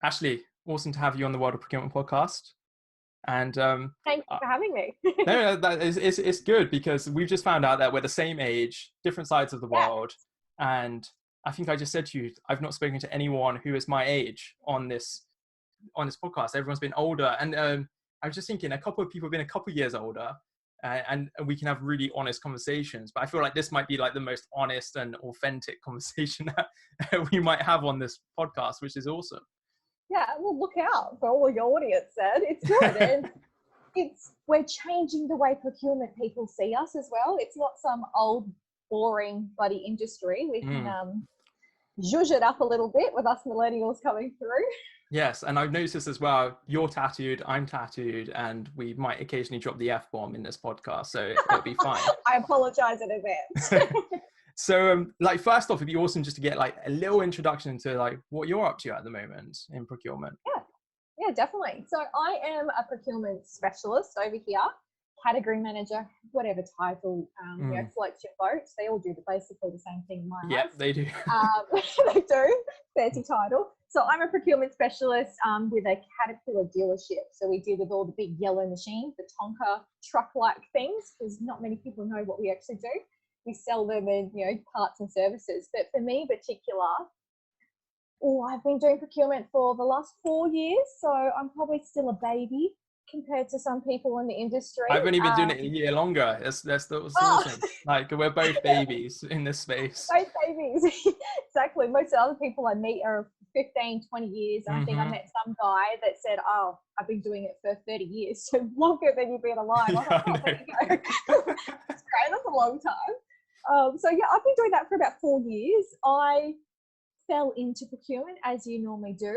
Ashleigh, awesome to have you on the World of Procurement podcast. And Thank you for having me. no, it's good because we've just found out that we're the same age, different sides of the Yeah. world. And I think I just said to you, I've not spoken to anyone who is my age on this podcast. Everyone's been older. And I was just thinking a couple of people have been a couple of years older, and we can have really honest conversations. But I feel like this might be like the most honest and authentic conversation that we might have on this podcast, which is awesome. Yeah, well, look out for all your audience then. It's good. And we're changing the way procurement people see us as well. It's not some old, boring, bloody industry. We can zhuzh it up a little bit with us millennials coming through. Yes, and I've noticed as well, you're tattooed, I'm tattooed, and we might occasionally drop the F-bomb in this podcast, so it'll be fine. I apologise in advance. So, like, first off, it'd be awesome just to get like a little introduction to like what you're up to at the moment in procurement. Yeah, definitely. So I am a procurement specialist over here, category manager, whatever title, floats your boat. They all do basically the same thing in my Yeah, eyes. they do. They do, fancy title. So I'm a procurement specialist with a Caterpillar dealership. So we deal with all the big yellow machines, the Tonka truck-like things, because not many people know what we actually do. We sell them in, parts and services. But for me in particular, I've been doing procurement for the last 4 years. So I'm probably still a baby compared to some people in the industry. I've only been doing it a year longer. That's awesome. Like, we're both babies in this space. Both babies. Exactly. Most of the other people I meet are 15, 20 years. And I think I met some guy that said, I've been doing it for 30 years. So longer than you've been alive. There you go. That's great. That's a long time. I've been doing that for about 4 years. I fell into procurement as you normally do.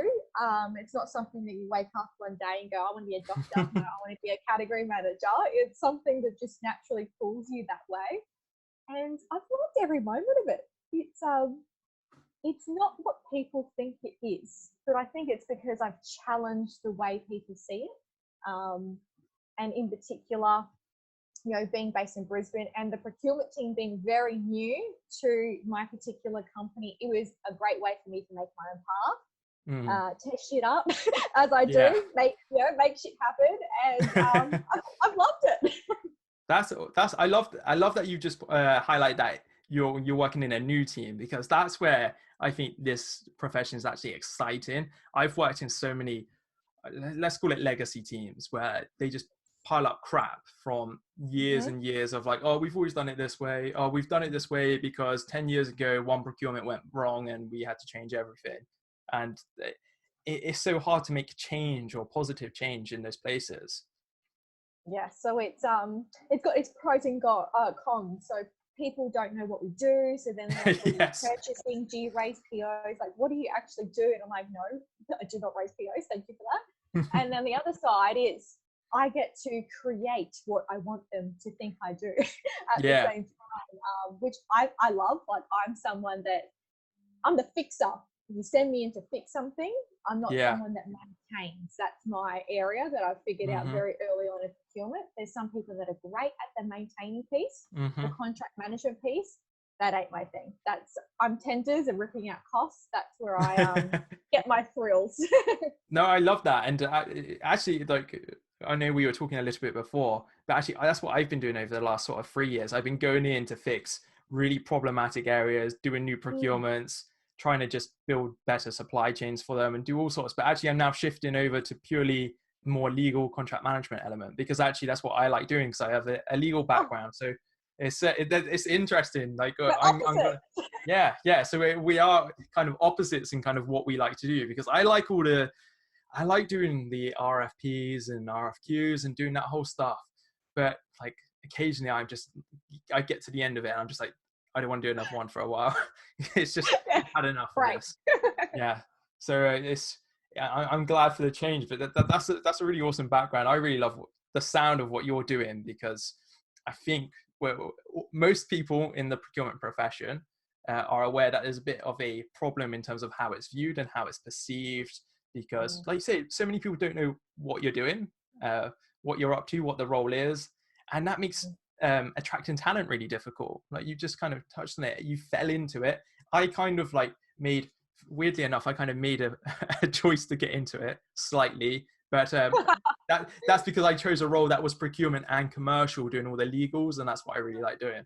It's not something that you wake up one day and go, I want to be a doctor, no, I want to be a category manager. It's something that just naturally pulls you that way. And I've loved every moment of it. It's not what people think it is, but I think it's because I've challenged the way people see it. And in particular, being based in Brisbane and the procurement team being very new to my particular company, it was a great way for me to make my own path, test shit up as I do, make shit happen, and I've loved it. I love that you just highlight that you're working in a new team, because that's where I think this profession is actually exciting. I've worked in so many, let's call it legacy teams, where they just pile up crap from years and years of like, we've always done it this way. We've done it this way because 10 years ago, one procurement went wrong and we had to change everything. And it's so hard to make change or positive change in those places. Yeah. So it's got its pros and cons. So people don't know what we do. So then yes. Purchasing, do you raise POs? Like, what do you actually do? And I'm like, no, I do not raise POs. Thank you for that. And then the other side is, I get to create what I want them to think I do at the same time, which I love. Like, I'm someone I'm the fixer. If you send me in to fix something, I'm not someone that maintains. That's my area that I figured out very early on in procurement. There's some people that are great at the maintaining piece, the contract management piece. That ain't my thing. I'm tenders and ripping out costs. That's where I get my thrills. No, I love that. And actually, like, I know we were talking a little bit before, but actually that's what I've been doing over the last sort of 3 years. I've been going in to fix really problematic areas, doing new procurements, trying to just build better supply chains for them and do all sorts. But actually I'm now shifting over to purely more legal contract management element, because actually that's what I like doing, because I have a legal background. So it's interesting. Like, so we are kind of opposites in kind of what we like to do, because I like doing the RFPs and RFQs and doing that whole stuff. But like, occasionally I get to the end of it and I'm just like, I don't want to do another one for a while. It's just had enough of this. Yeah. So I'm glad for the change, but that's a really awesome background. I really love the sound of what you're doing, because I think most people in the procurement profession are aware that there's a bit of a problem in terms of how it's viewed and how it's perceived, because like you say, so many people don't know what you're doing, what you're up to, what the role is. And that makes attracting talent really difficult. Like, you just kind of touched on it. You fell into it. I kind of like made weirdly enough, I kind of made a choice to get into it slightly, but that's because I chose a role that was procurement and commercial, doing all the legals, and that's what I really like doing.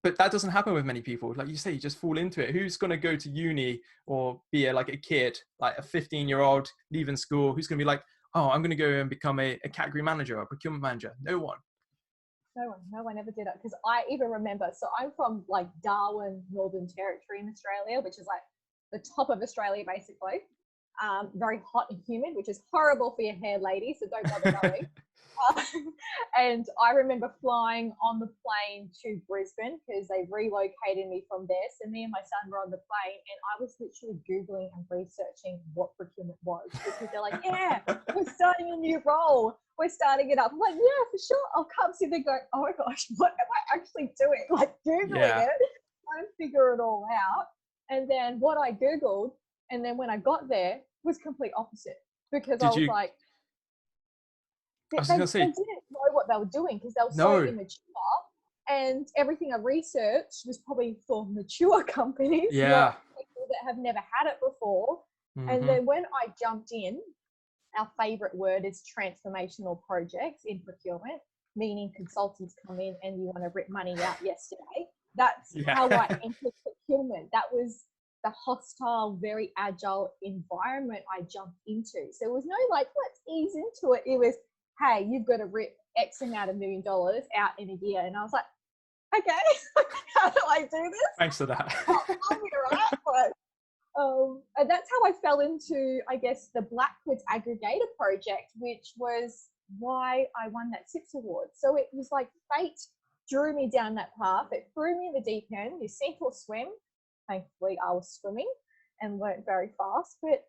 But that doesn't happen with many people. Like you say, you just fall into it. Who's going to go to uni or be a kid, like a 15-year-old leaving school, who's going to be like, oh, I'm going to go and become a category manager or a procurement manager? No one. No one ever did it. Because I even remember, so I'm from like Darwin, Northern Territory in Australia, which is like the top of Australia, basically. Very hot and humid, which is horrible for your hair, ladies, so don't bother going. And I remember flying on the plane to Brisbane because they relocated me from there. So me and my son were on the plane, and I was literally Googling and researching what procurement was, because they're like, yeah, we're starting a new role. We're starting it up. I'm like, yeah, for sure. I'll come. So they go, oh my gosh, what am I actually doing? Like Googling it, trying to figure it all out. And then what I Googled, and then when I got there, was complete opposite, because I was like, they didn't know what they were doing because they were so immature, and everything I researched was probably for mature companies, not people that have never had it before. And then when I jumped in, our favorite word is transformational projects in procurement, meaning consultants come in and you want to rip money out yesterday. That's how I entered procurement. That was the hostile, very agile environment I jumped into. So it was no like, let's ease into it. It was, hey, you've got to rip X amount of $1 million out in a year. And I was like, okay, how do I do this? Thanks for that. And that's how I fell into, I guess, the Blackrock Aggregator project, which was why I won that CIPS award. So it was like fate drew me down that path. It threw me in the deep end. You sink or swim. Thankfully, I was swimming and learned very fast. But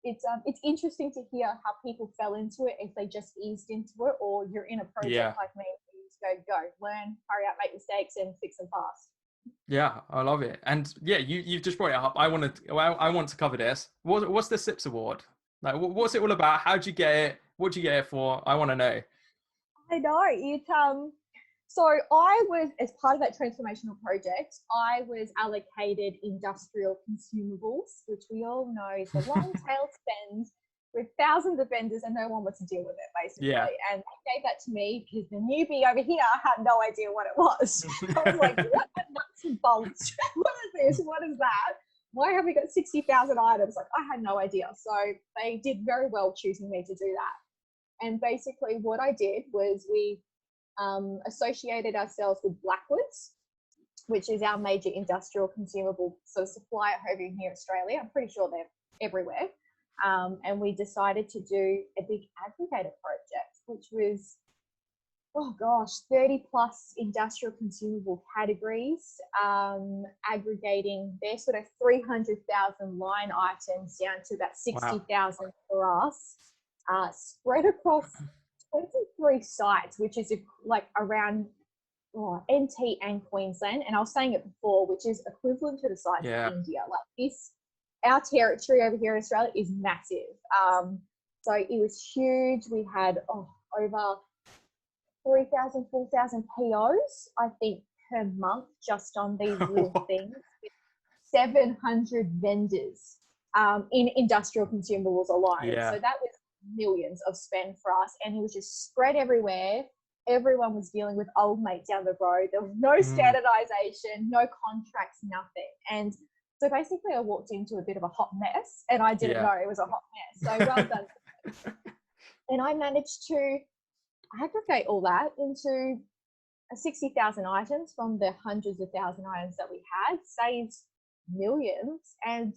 it's interesting to hear how people fell into it, if they just eased into it, or you're in a project like me, you just go, learn, hurry up, make mistakes, and fix them fast. Yeah, I love it. And yeah, you've just brought it up. I want to cover this. What's the CIPS award? Like, what's it all about? How'd you get it? What'd you get it for? I want to know. I know it. So I was, as part of that transformational project, I was allocated industrial consumables, which we all know is the long tail spend with thousands of vendors and no one wants to deal with it, basically. Yeah. And they gave that to me because the newbie over here had no idea what it was. I was like, what are nuts and bolts? What is this? What is that? Why have we got 60,000 items? Like, I had no idea. So they did very well choosing me to do that. And basically what I did was we associated ourselves with Blackwoods, which is our major industrial consumable sort of supplier over here in Australia. I'm pretty sure they're everywhere. And we decided to do a big aggregator project, which was, 30 plus industrial consumable categories, aggregating their sort of 300,000 line items down to about 60,000 for us, spread across 23 sites, which is like around NT and Queensland. And I was saying it before, which is equivalent to the size of India. Like this, our territory over here in Australia is massive. So it was huge. We had over 3,000, 4,000 POs, I think, per month just on these little things. 700 vendors in industrial consumables alone. So that was millions of spend for us, and it was just spread everywhere. Everyone was dealing with old mate down the road. There was no standardization, no contracts, nothing. And so basically I walked into a bit of a hot mess, and I didn't know it was a hot mess. So well done. And I managed to aggregate all that into 60,000 items from the hundreds of thousand items that we had, saved millions. And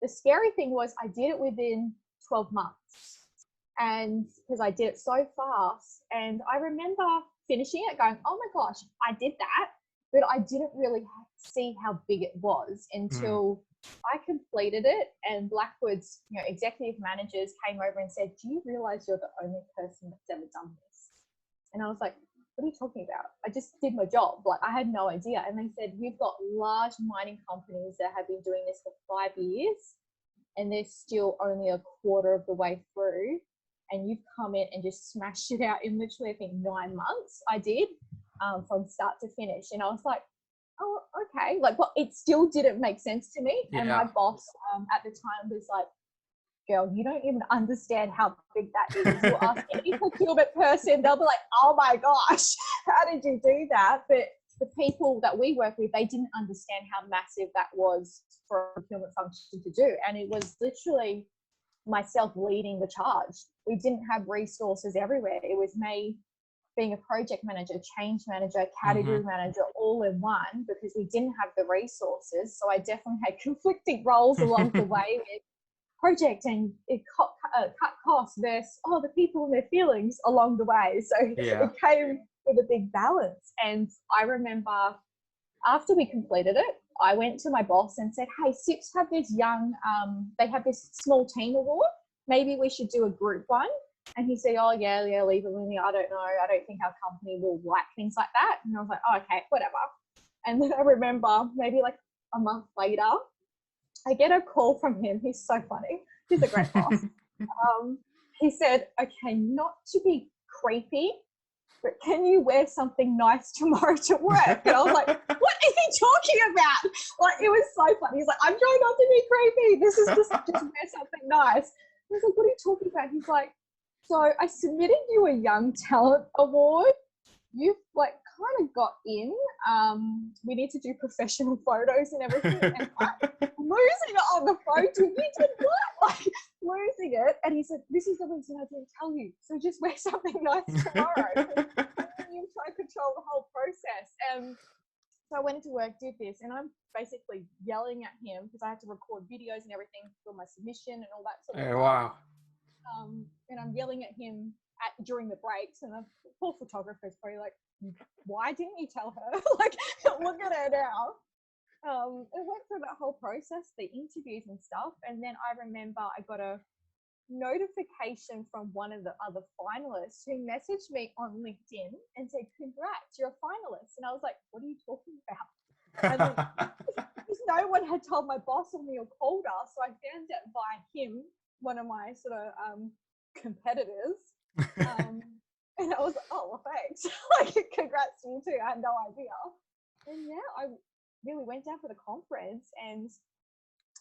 the scary thing was I did it within 12 months. And because I did it so fast, and I remember finishing it going, oh my gosh, I did that, but I didn't really see how big it was until I completed it. And Blackwood's, executive managers came over and said, do you realize you're the only person that's ever done this? And I was like, what are you talking about? I just did my job. Like, I had no idea. And they said, we've got large mining companies that have been doing this for 5 years, and they're still only a quarter of the way through. And you've come in and just smashed it out in literally, I think, 9 months. I did, from start to finish. And I was like, oh, okay. Like, well, it still didn't make sense to me. And my boss at the time was like, girl, you don't even understand how big that is. You'll ask any procurement person, they'll be like, oh my gosh, how did you do that? But the people that we work with, they didn't understand how massive that was for a procurement function to do. And it was literally myself leading the charge. We didn't have resources everywhere. It was me being a project manager, change manager, category manager, all in one, because we didn't have the resources. So I definitely had conflicting roles along the way with project and it cut costs versus the people and their feelings along the way. So it came with a big balance. And I remember after we completed it, I went to my boss and said, hey, CIPS have this young, they have this small team award. Maybe we should do a group one. And he said, oh, yeah, leave it with me. I don't know. I don't think our company will like things like that. And I was like, oh, okay, whatever. And then I remember maybe like a month later, I get a call from him. He's so funny. He's a great boss. He said, okay, not to be creepy, but can you wear something nice tomorrow to work? And I was like, what is he talking about? Like, it was so funny. He's like, I'm trying not to be creepy. This is just wear something nice. I was like, what are you talking about? He's like, so I submitted you a Young Talent Award. You've like kind of got in. We need to do professional photos and everything. And I'm losing it on the phone. You did what? Like losing it. And he said, this is the reason I didn't tell you. So just wear something nice tomorrow. And then you try to control the whole process. And so I went into work, did this, and I'm basically yelling at him because I had to record videos and everything for my submission and all that sort of stuff. Wow. And I'm yelling at him during the breaks, and the poor photographer's probably like, why didn't you tell her? Like, look at her now. It went through that whole process, the interviews and stuff. And then I remember I got a notification from one of the other finalists who messaged me on LinkedIn and said, congrats, you're a finalist. And I was like, what are you talking about? And because no one had told my boss or me or called us. So I found out by him, one of my sort of competitors. And I was like, oh, well, thanks. Like, congrats to you too. I had no idea. And yeah, I really went down for the conference. And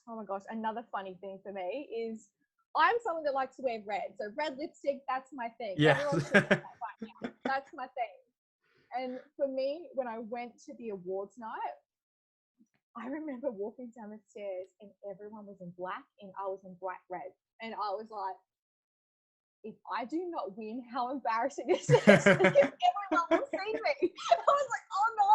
oh my gosh, another funny thing for me is I'm someone that likes to wear red. So red lipstick, that's my thing. Yeah. That's my thing. And for me, when I went to the awards night, I remember walking down the stairs and everyone was in black and I was in bright red. And I was like, if I do not win, how embarrassing is this? Because everyone will see me. I was like, oh no,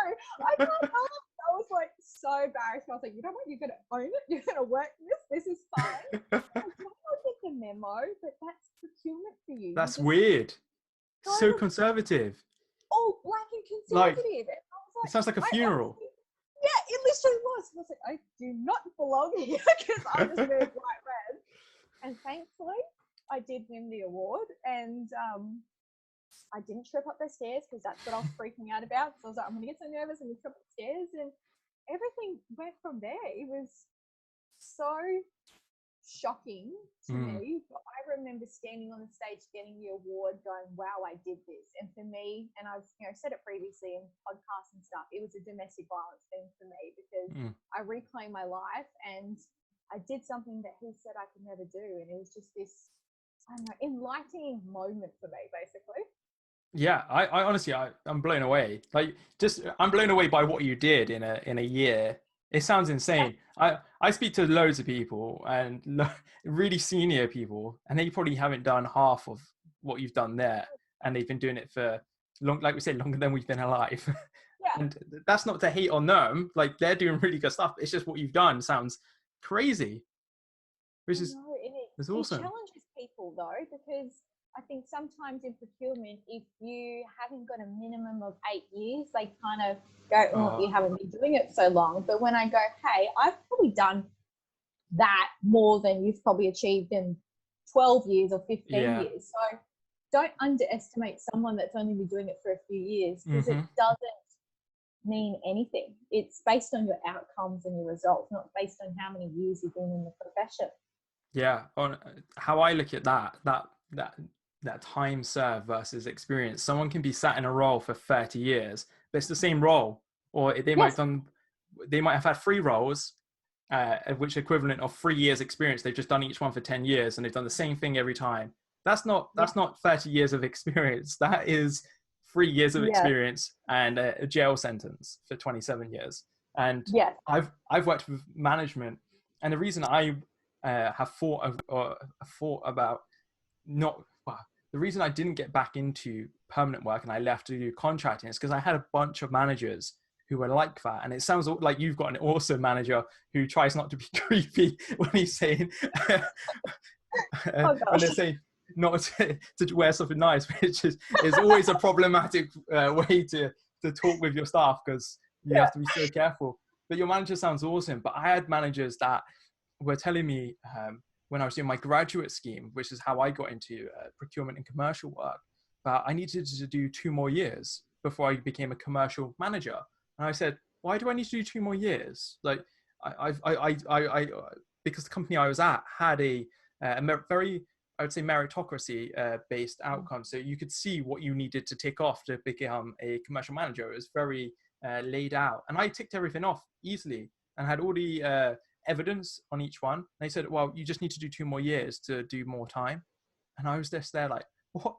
I can't help it. I was like so embarrassed. I was like, you know what? You're going to own it. You're going to work this. This is fine. I don't get the memo, but that's procurement for you. That's weird. So conservative. All black and conservative. Like, and I was like, it sounds like a funeral. Yeah, it literally was. I was like, I do not belong here because I'm just wearing bright red. And thankfully, I did win the award, and I didn't trip up the stairs because that's what I was freaking out about. So I was like, I'm going to get so nervous and trip up the stairs, and everything went from there. It was so shocking to me, but I remember standing on the stage getting the award going, wow, I did this. And for me, and I've said it previously in podcasts and stuff, it was a domestic violence thing for me because I reclaimed my life and I did something that he said I could never do, and it was just this, I don't know, enlightening moment for me, basically. Yeah, I honestly, I'm blown away. Like, I'm blown away by what you did in a year. It sounds insane. I speak to loads of people and really senior people, and they probably haven't done half of what you've done there, and they've been doing it for long, like we said, longer than we've been alive. Yeah. And that's not to hate on them. Like, they're doing really good stuff. It's just what you've done sounds crazy, which is awesome. It challenges people though, because I think sometimes in procurement, if you haven't got a minimum of 8 years, they kind of go, oh, you haven't been doing it so long. But when I go, hey, I've probably done that more than you've probably achieved in 12 years or 15 years. So don't underestimate someone that's only been doing it for a few years, because it doesn't mean anything. It's based on your outcomes and your results, not based on how many years you've been in the profession. Yeah, on how I look at that time served versus experience. Someone can be sat in a role for 30 years, but it's the same role, or they might have done they might have had 3 roles, which equivalent of 3 years experience. They've just done each one for 10 years and they've done the same thing every time. That's not 30 years of experience. That is 3 years of experience and a jail sentence for 27 years. And I've worked with management, and the reason I have thought about the reason I didn't get back into permanent work and I left to do contracting is because I had a bunch of managers who were like that. And it sounds like you've got an awesome manager who tries not to be creepy when he's saying, when they're saying not to wear something nice, which is always a problematic way to talk with your staff, because you have to be so careful. But your manager sounds awesome. But I had managers that were telling me when I was doing my graduate scheme, which is how I got into procurement and commercial work, that I needed to do 2 more years before I became a commercial manager. And I said, why do I need to do 2 more years? Like, I because the company I was at had a very, I would say, meritocracy based outcome. So you could see what you needed to tick off to become a commercial manager. It was very laid out, and I ticked everything off easily and had all the evidence on each one. And they said, well, you just need to do 2 more years to do more time. And I was just there like, what?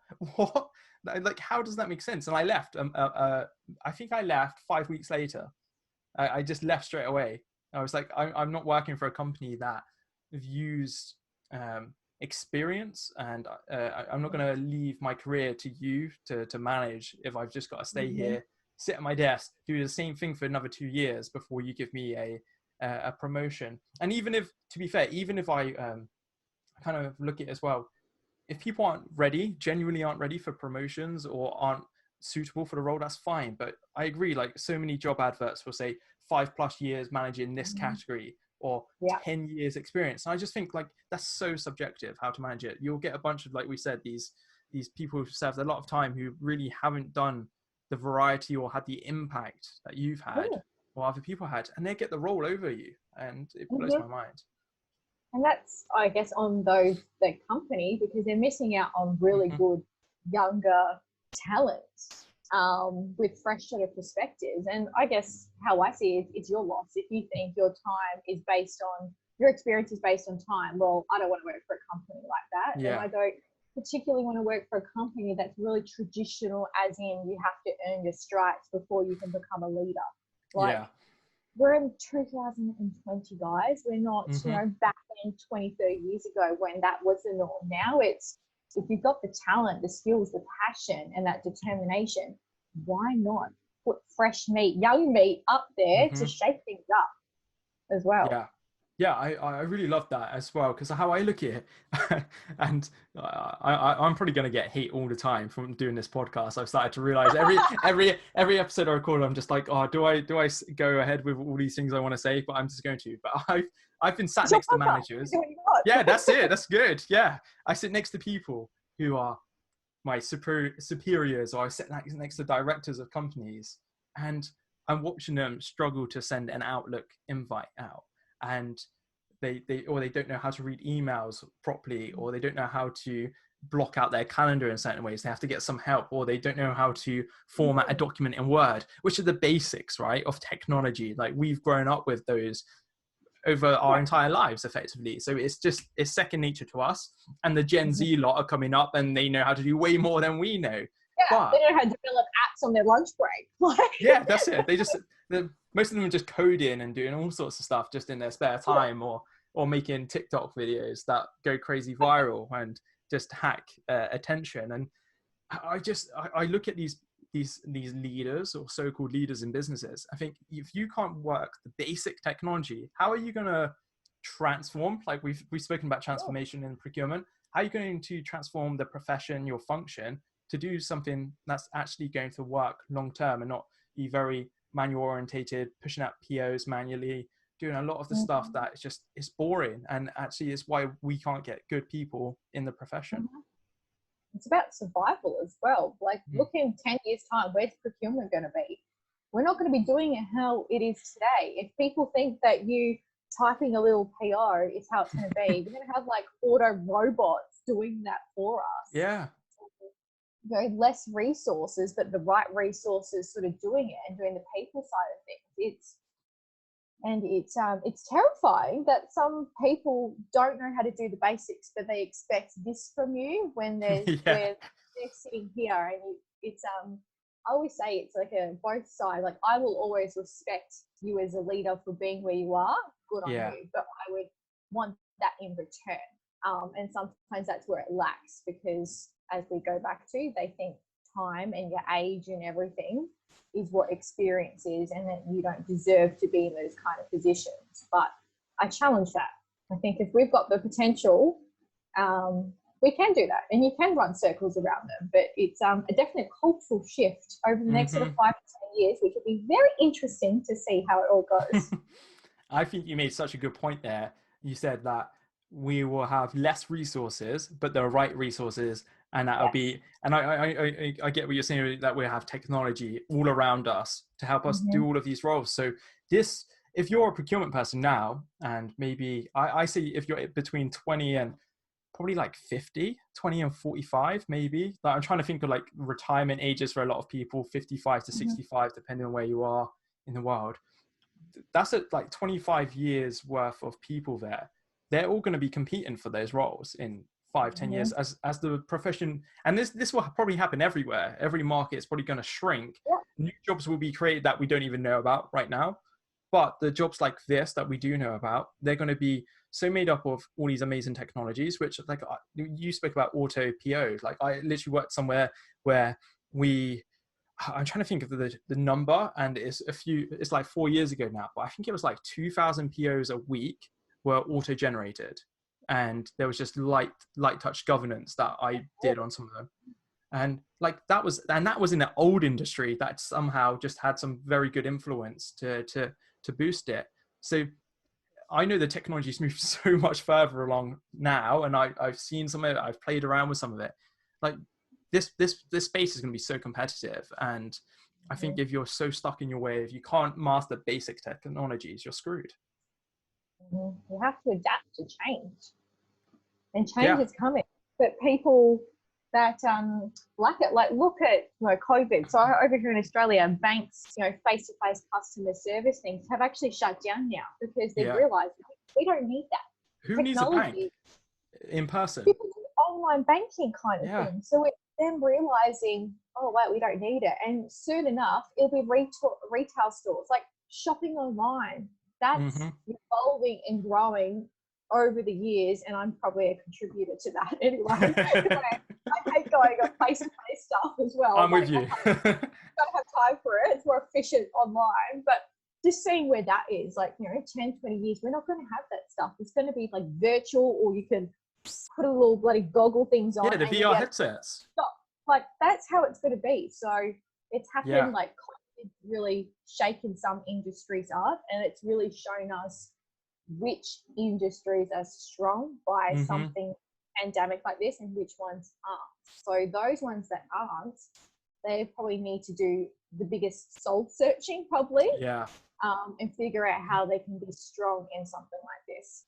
Like, how does that make sense? And I left. I think I left 5 weeks later. I just left straight away. I was like, I'm not working for a company that views experience, and I'm not going to leave my career to you to manage if I've just got to stay here, sit at my desk, do the same thing for another 2 years before you give me a promotion. And even if, to be fair, even if I kind of look at it as well, if people genuinely aren't ready for promotions or aren't suitable for the role, that's fine. But I agree, like, so many job adverts will say 5+ years managing this category or 10 years experience. And I just think, like, that's so subjective how to manage it. You'll get a bunch of, like we said, these people who've served a lot of time who really haven't done the variety or had the impact that you've had or other people had, and they get the role over you, and it blows my mind. And that's, I guess, on the company, because they're missing out on really good younger talent with fresh sort of perspectives. And I guess how I see it, it's your loss. If you think your time is based on, your experience is based on time, well, I don't want to work for a company like that. And I don't particularly want to work for a company that's really traditional, as in you have to earn your stripes before you can become a leader. Like, we're in 2020, guys. We're not, you know, back then 20, 30 years ago when that was the norm. Now it's, if you've got the talent, the skills, the passion, and that determination, why not put fresh meat, young meat up there to shake things up as well? Yeah, I really love that as well, because how I look at it, and I'm probably going to get hate all the time from doing this podcast. I've started to realize every episode I record, I'm just like, oh, do I go ahead with all these things I want to say? But I'm just going to. But I've been sat next to managers. Yeah, that's it. That's good. Yeah, I sit next to people who are my superiors, or I sit next to directors of companies, and I'm watching them struggle to send an Outlook invite out. And they don't know how to read emails properly, or they don't know how to block out their calendar in certain ways. They have to get some help, or they don't know how to format a document in Word, which are the basics, right, of technology. Like, we've grown up with those over our entire lives, effectively. So it's second nature to us. And the Gen Z lot are coming up, and they know how to do way more than we know. Yeah, they know how to develop apps on their lunch break. Yeah, that's it. Most of them are just coding and doing all sorts of stuff just in their spare time, or making TikTok videos that go crazy viral and just hack attention. And I look at these leaders, or so-called leaders in businesses. I think if you can't work the basic technology, how are you going to transform? Like, we've spoken about transformation in procurement. How are you going to transform the profession, your function, to do something that's actually going to work long term and not be very manual orientated, pushing out POs manually, doing a lot of the stuff that is boring, and actually is why we can't get good people in the profession. It's about survival as well. Like, look in 10 years' time, where's procurement going to be? We're not going to be doing it how it is today. If people think that you typing a little PR is how it's going to be, we're going to have like auto robots doing that for us. Yeah. You know, less resources, but the right resources sort of doing it and doing the people side of things. And it's terrifying that some people don't know how to do the basics, but they expect this from you when they're where they're sitting here. And it's I always say it's like a both sides. Like, I will always respect you as a leader for being where you are. Good on you, but I would want that in return. And sometimes that's where it lacks, because as we go back to, they think time and your age and everything is what experience is, and that you don't deserve to be in those kind of positions. But I challenge that. I think if we've got the potential, we can do that, and you can run circles around them. But it's a definite cultural shift over the next sort of 5 to 10 years, which will be very interesting to see how it all goes. I think you made such a good point there. You said that we will have less resources, but the right resources, and that'll be, and I get what you're saying, that we have technology all around us to help us do all of these roles. So this, if you're a procurement person now, and maybe I say if you're between 20 and probably like 50, 20 and 45, maybe, like I'm trying to think of like retirement ages for a lot of people, 55 to 65, depending on where you are in the world. That's like 25 years worth of people there. They're all going to be competing for those roles in 5-10 years as the profession. And this will probably happen everywhere. Every market is probably going to shrink. New jobs will be created that we don't even know about right now. But the jobs like this that we do know about, they're going to be so made up of all these amazing technologies, which, like you spoke about auto PO. Like, I literally worked somewhere where I'm trying to think of the number, and it's like 4 years ago now, but I think it was like 2,000 POs a week were auto generated. And there was just light touch governance that I did on some of them. And like that was in the old industry that somehow just had some very good influence to boost it. So I know the technology's moved so much further along now, and I've seen some of it, I've played around with some of it. Like this space is going to be so competitive, and I think if you're so stuck in your way, if you can't master basic technologies, you're screwed. You have to adapt to change, and change is coming. But people that lack it, like look at COVID. So over here in Australia, banks, face-to-face customer service things have actually shut down now because they've realised we don't need that. Who needs a bank in person? People do online banking kind of thing. So it's them realising, oh wait, we don't need it, and soon enough it'll be retail stores, like shopping online. That's evolving and growing over the years, and I'm probably a contributor to that anyway. I hate going on face-to-face stuff as well. I'm with you. I don't have time for it. It's more efficient online. But just seeing where that is, 10, 20 years, we're not going to have that stuff. It's going to be like virtual, or you can put a little bloody goggle things on. Yeah, the VR headsets. Like, that's how it's going to be. So it's happening really shaken some industries up, and it's really shown us which industries are strong by something pandemic like this and which ones aren't. So those ones that aren't, they probably need to do the biggest soul searching probably, and figure out how they can be strong in something like this.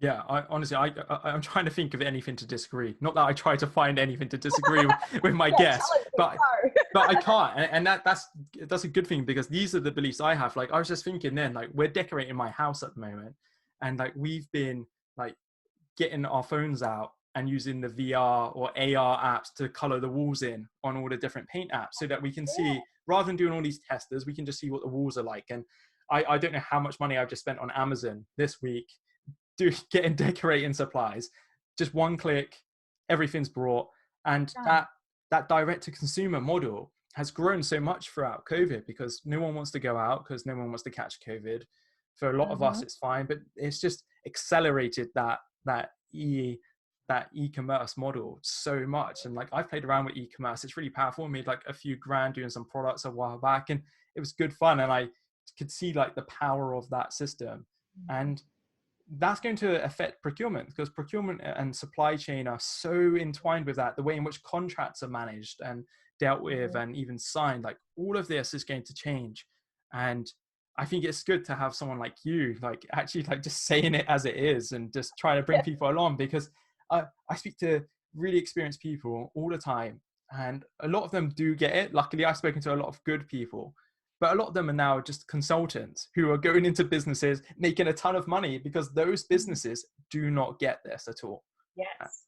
Yeah, I'm trying to think of anything to disagree. Not that I try to find anything to disagree with my guests, but I can't. And that's a good thing, because these are the beliefs I have. Like, I was just thinking then, like, we're decorating my house at the moment, and like we've been like getting our phones out and using the VR or AR apps to color the walls in on all the different paint apps, so that we can see, rather than doing all these testers, we can just see what the walls are like. And I don't know how much money I've just spent on Amazon this week getting decorating supplies. Just one click, everything's brought. And that direct to consumer model has grown so much throughout COVID, because no one wants to go out, because no one wants to catch COVID. For a lot of us, it's fine, but it's just accelerated that e-commerce model so much. And like, I've played around with e-commerce. It's really powerful. I made like a few grand doing some products a while back, and it was good fun. And I could see like the power of that system. And that's going to affect procurement, because procurement and supply chain are so entwined with that. The way in which contracts are managed and dealt with and even signed, like all of this is going to change. And I think it's good to have someone like you, like actually like just saying it as it is and just trying to bring people along, because I speak to really experienced people all the time, and a lot of them do get it. Luckily, I've spoken to a lot of good people, But a lot of them are now just consultants who are going into businesses, making a ton of money because those businesses do not get this at all. Yes.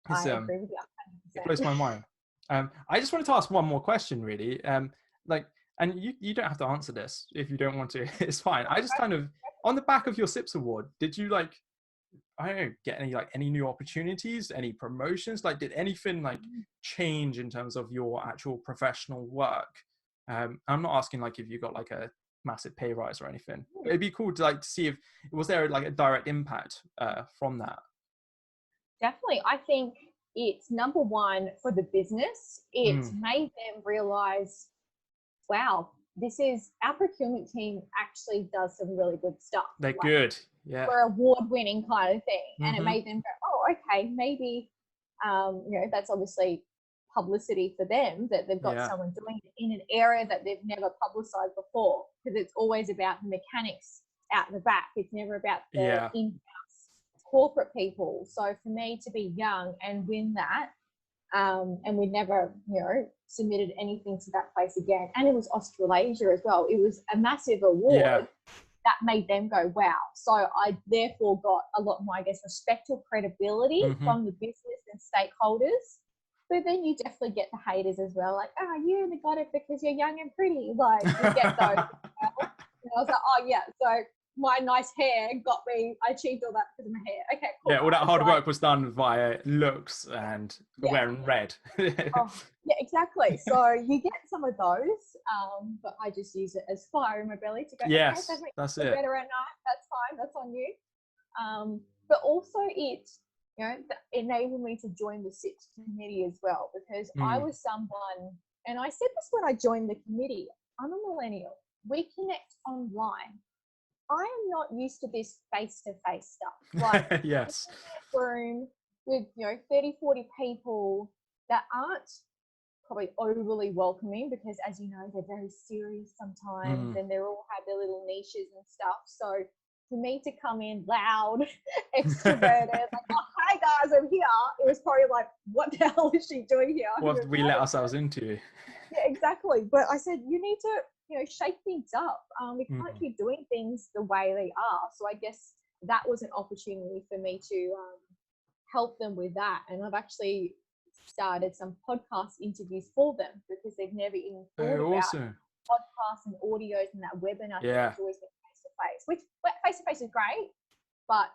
It's, I agree with you 100%. it blows my mind. I just wanted to ask one more question, really. Like, and you don't have to answer this if you don't want to. It's fine. I just kind of, on the back of your CIPS award, did you like, I don't know, get any new opportunities, any promotions? Like, did anything like change in terms of your actual professional work? I'm not asking like if you got like a massive pay rise or anything. But it'd be cool to like to see if was there like a direct impact from that. Definitely. I think it's number one for the business. It's made them realize, wow, this is our procurement team actually does some really good stuff. They're like, good. Yeah. We're award-winning kind of thing. And it made them go, oh, okay, maybe, that's obviously publicity for them that they've got someone doing it in an area that they've never publicized before, because it's always about the mechanics out the back. It's never about the in-house corporate people. So for me to be young and win that, and we never, submitted anything to that place again. And it was Australasia as well. It was a massive award that made them go, wow. So I therefore got a lot more, I guess, respect or credibility from the business and stakeholders. But then you definitely get the haters as well, like, you only got it because you're young and pretty. Like, you get those as well. And I was like, oh, yeah, so my nice hair got me, I achieved all that because of my hair. Okay, cool. Yeah, all that hard work was done via looks and wearing red. Yeah, exactly. So you get some of those, but I just use it as fire in my belly to go, yes, okay, that's it. Better at night, that's fine, that's on you. But also it enabled me to join the CIPS committee as well, because I was someone, and I said this when I joined the committee, I'm a millennial. We connect online. I am not used to this face-to-face stuff. Like, yes, room with 30, 40 people that aren't probably overly welcoming, because as you know, they're very serious sometimes and they all have their little niches and stuff. So for me to come in loud, extroverted, like, oh, hi guys, I'm here, it was probably like, what the hell is she doing here? What did we let ourselves into? Yeah, exactly. But I said, you need to shake things up. We can't keep doing things the way they are. So I guess that was an opportunity for me to help them with that. And I've actually started some podcast interviews for them, because they've never even thought about podcasts and audios and that webinar. Yeah. It's always been face-to-face, which face-to-face is great, but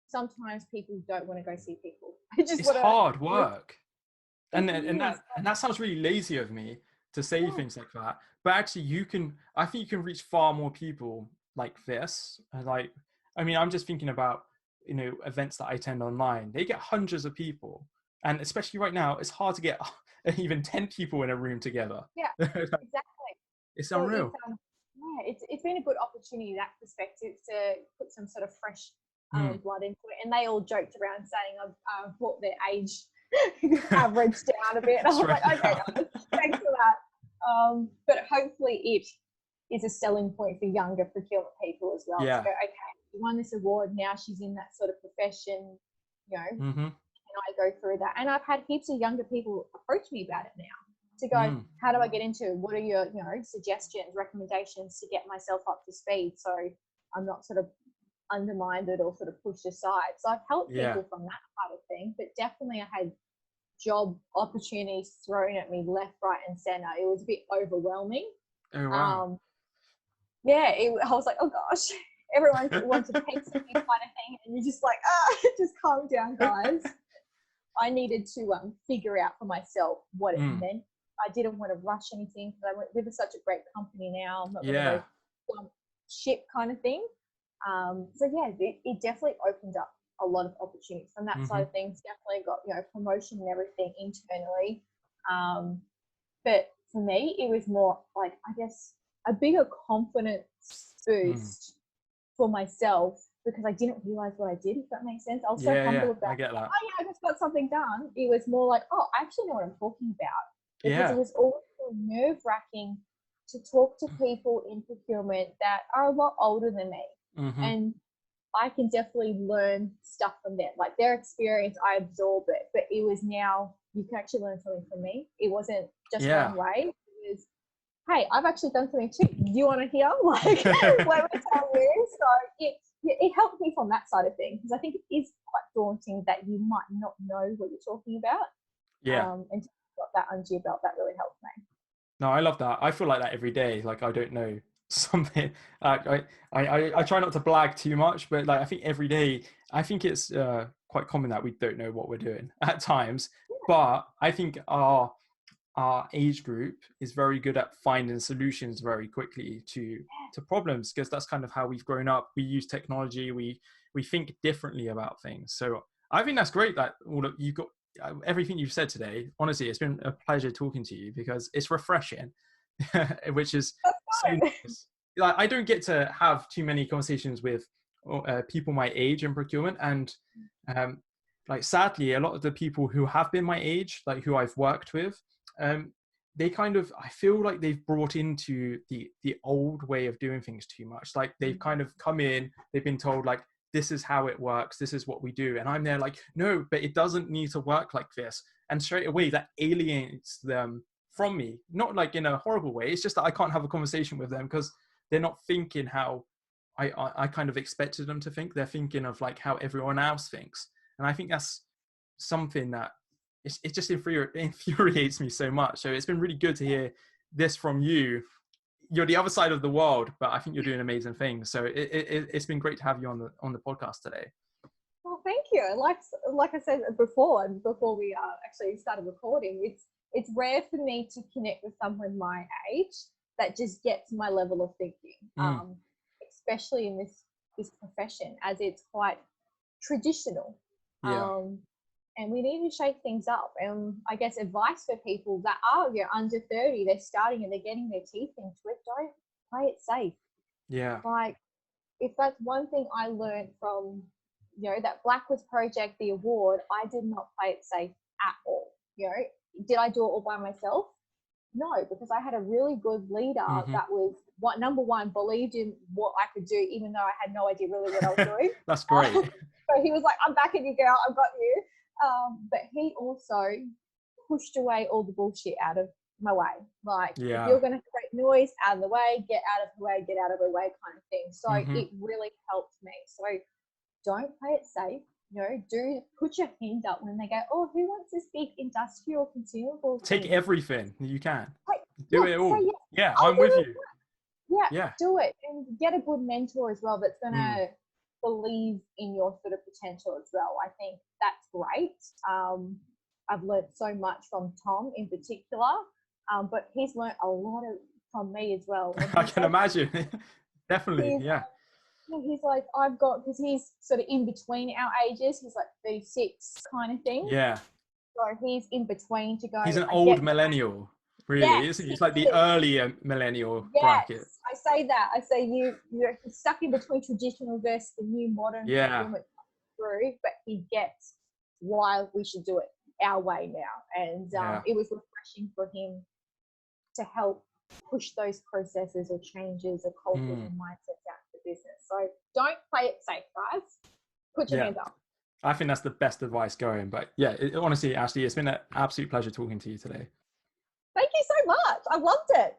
sometimes people don't want to go see people. It's hard work. And that sounds really lazy of me to say things like that. But actually I think you can reach far more people like this. Like, I mean, I'm just thinking about, events that I attend online. They get hundreds of people. And especially right now, it's hard to get even 10 people in a room together. Yeah, exactly. It's unreal. It's been a good opportunity, that perspective, to put some sort of fresh blood into it. And they all joked around saying I've brought their age average down a bit. And I was like, okay, guys, thanks for that. But hopefully it is a selling point for younger procurement people as well. Yeah. To go, okay, she won this award, now she's in that sort of profession, and I go through that. And I've had heaps of younger people approach me about it now, to go, how do I get into it? What are your, suggestions, recommendations to get myself up to speed, so I'm not sort of undermined or sort of pushed aside. So I've helped people from that part of thing, but definitely I had job opportunities thrown at me left, right and center. It was a bit overwhelming. Oh, wow. I was like, oh gosh, everyone wants a piece of me kind of thing, and you're just like, just calm down, guys. I needed to figure out for myself what it meant. I didn't want to rush anything, because I went with such a great company now. I'm not going to go ship kind of thing. So yeah, it definitely opened up a lot of opportunities from that side of things. Definitely got promotion and everything internally. But for me, it was more like, I guess, a bigger confidence boost for myself, because I didn't realize what I did, if that makes sense. I was so humble about I get that. Oh yeah, I just got something done. It was more like, oh, I actually know what I'm talking about. Because it was always so nerve-wracking to talk to people in procurement that are a lot older than me. And I can definitely learn stuff from them. Like, their experience, I absorb it. But it was now, you can actually learn something from me. It wasn't just one way. It was hey, I've actually done something too. Do you want to hear? Like, let me tell you. So it helped me from that side of things, because I think it is quite daunting that you might not know what you're talking about. Yeah. And to got that under your belt, that really helped me. No, I love that. I feel like that every day. Like I don't know something. I try not to blag too much, but like I think every day, I think it's quite common that we don't know what we're doing at times. But I think our age group is very good at finding solutions very quickly to problems, because that's kind of how we've grown up. We use technology. We think differently about things. So I think that's great that all of you've got everything you've said today. Honestly, it's been a pleasure talking to you, because it's refreshing, which is so nice. Like, I don't get to have too many conversations with people my age in procurement, and like sadly, a lot of the people who have been my age, like who I've worked with, they kind of, I feel like they've brought into the old way of doing things too much. Like they've kind of come in, they've been told like, this is how it works, this is what we do, and I'm there like, no, but it doesn't need to work like this. And straight away that alienates them from me, not like in a horrible way. It's just that I can't have a conversation with them because they're not thinking how I kind of expected them to think. They're thinking of like how everyone else thinks. And I think that's something that it just infuriates me so much. So it's been really good to hear this from you. You're the other side of the world, but I think you're doing amazing things. So it's been great to have you on the podcast today. Well, thank you. Like I said before we actually started recording, it's rare for me to connect with someone my age that just gets my level of thinking, especially in this profession, as it's quite traditional. Yeah. And we need to shake things up. And I guess advice for people that are under 30, they're starting and they're getting their teeth into it, don't play it safe. Yeah. Like, if that's one thing I learned from, that Blackwoods project, the award, I did not play it safe at all. Did I do it all by myself? No, because I had a really good leader that was, number one, believed in what I could do, even though I had no idea really what I was doing. That's great. So he was like, I'm backing you, girl, I've got you. But he also pushed away all the bullshit out of my way. Like, if you're going to create noise, out of the way, get out of the way, get out of the way kind of thing. So it really helped me. So don't play it safe. Do put your hand up when they go, oh, who wants this big industrial consumable thing? Take everything you can. Do it all. Yeah, I'll I'm with you. Yeah, do it. And get a good mentor as well that's going to believe in your sort of potential as well. I think that's great. I've learned so much from Tom in particular, but he's learned a lot from me as well. I can imagine. Definitely, yeah. He's like, because he's sort of in between our ages. He's like 36 kind of thing. Yeah. So he's in between to go. He's an old millennial, really, isn't he? He's like the earlier millennial bracket. I say that. I say you're stuck in between traditional versus the new modern. Yeah. Through, but he gets why we should do it our way now. And it was refreshing for him to help push those processes or changes or cultures and mindsets out of the business. So don't play it safe, guys. Put your hand up. I think that's the best advice going. But yeah, honestly, Ashleigh, it's been an absolute pleasure talking to you today. Thank you so much. I loved it.